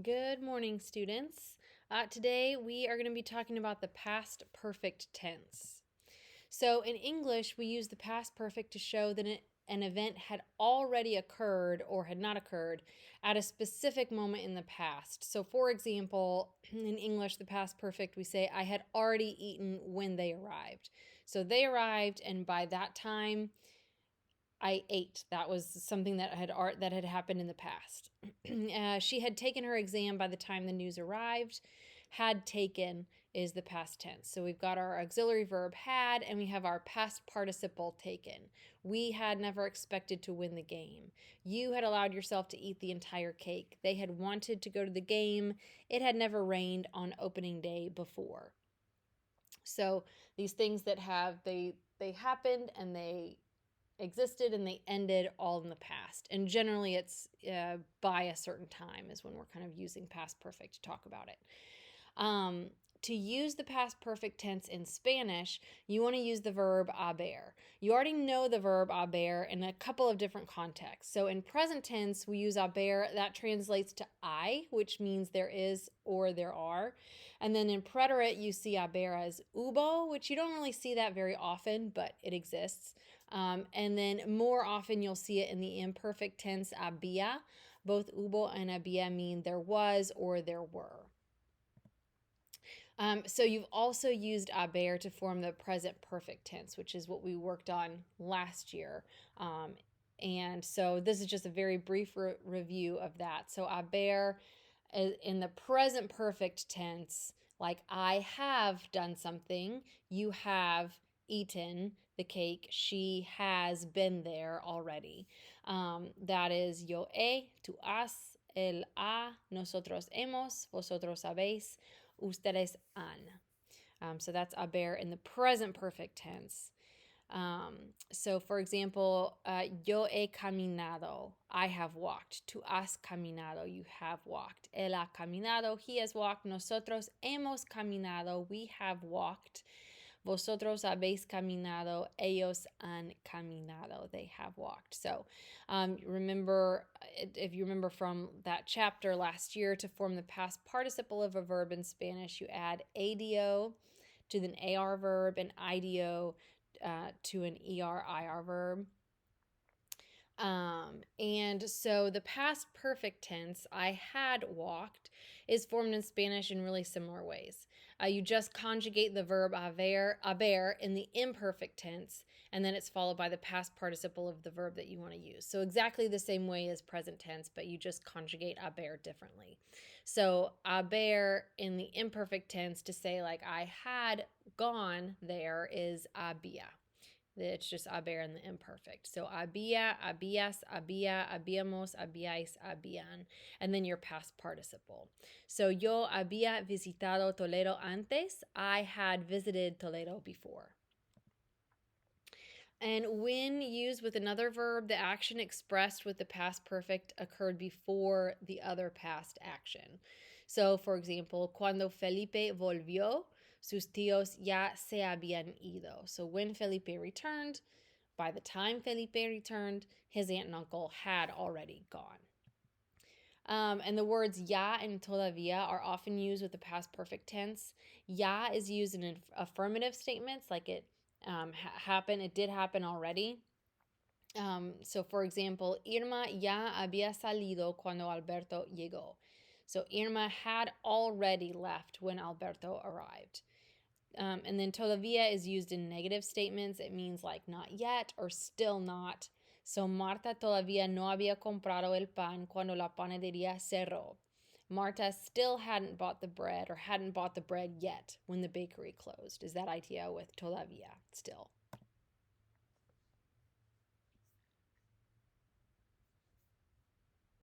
Good morning, students. Today we are going to be talking about the past perfect tense. So, in English, we use the past perfect to show that an event had already occurred or had not occurred at a specific moment in the past. So, for example, in English, the past perfect, we say, I had already eaten when they arrived. So, they arrived, and by that time, I ate. That was something that had happened in the past. She had taken her exam by the time the news arrived. Had taken is the past tense. So we've got our auxiliary verb had, and we have our past participle taken. We had never expected to win the game. You had allowed yourself to eat the entire cake. They had wanted to go to the game. It had never rained on opening day before. So these things that they happened and they existed and they ended all in the past. And generally, it's by a certain time is when we're kind of using past perfect to talk about it. To use the past perfect tense in Spanish, you want to use the verb haber. You already know the verb haber in a couple of different contexts. So in present tense, we use haber. That translates to I, which means there is or there are. And then in preterite, you see haber as hubo, which you don't really see that very often, but it exists. And then more often, you'll see it in the imperfect tense había. Both hubo and había mean there was or there were. So you've also used haber to form the present perfect tense, which is what we worked on last year. And so this is just a very brief review of that. So haber in the present perfect tense, like I have done something, you have eaten the cake, she has been there already. That is yo he, tú has, él ha, nosotros hemos, vosotros habéis, ustedes han. So that's haber in the present perfect tense. So, for example, yo he caminado, I have walked. Tú has caminado, you have walked. Él ha caminado, he has walked. Nosotros hemos caminado, we have walked. Vosotros habéis caminado, ellos han caminado, they have walked. So remember, if you remember from that chapter last year, to form the past participle of a verb in Spanish, you add ADO to an AR verb and IDO to an ER-IR verb. And so the past perfect tense, I had walked, is formed in Spanish in really similar ways. You just conjugate the verb haber in the imperfect tense, and then it's followed by the past participle of the verb that you want to use. So exactly the same way as present tense, but you just conjugate haber differently. So haber in the imperfect tense, to say like I had gone there, is había. It's just haber in the imperfect. So había, habías, había, habíamos, habíais, habían, and then your past participle. So yo había visitado Toledo antes. I had visited Toledo before. And when used with another verb, the action expressed with the past perfect occurred before the other past action. So, for example, cuando Felipe volvió, sus tíos ya se habían ido. So, when Felipe returned, by the time Felipe returned, his aunt and uncle had already gone. And the words ya and todavía are often used with the past perfect tense. Ya is used in affirmative statements, like it happened, it did happen already. So, for example, Irma ya había salido cuando Alberto llegó. So, Irma had already left when Alberto arrived. And then todavía is used in negative statements. It means like not yet or still not. So, Marta todavía no había comprado el pan cuando la panadería cerró. Marta still hadn't bought the bread or hadn't bought the bread yet when the bakery closed, is that idea with todavía, still.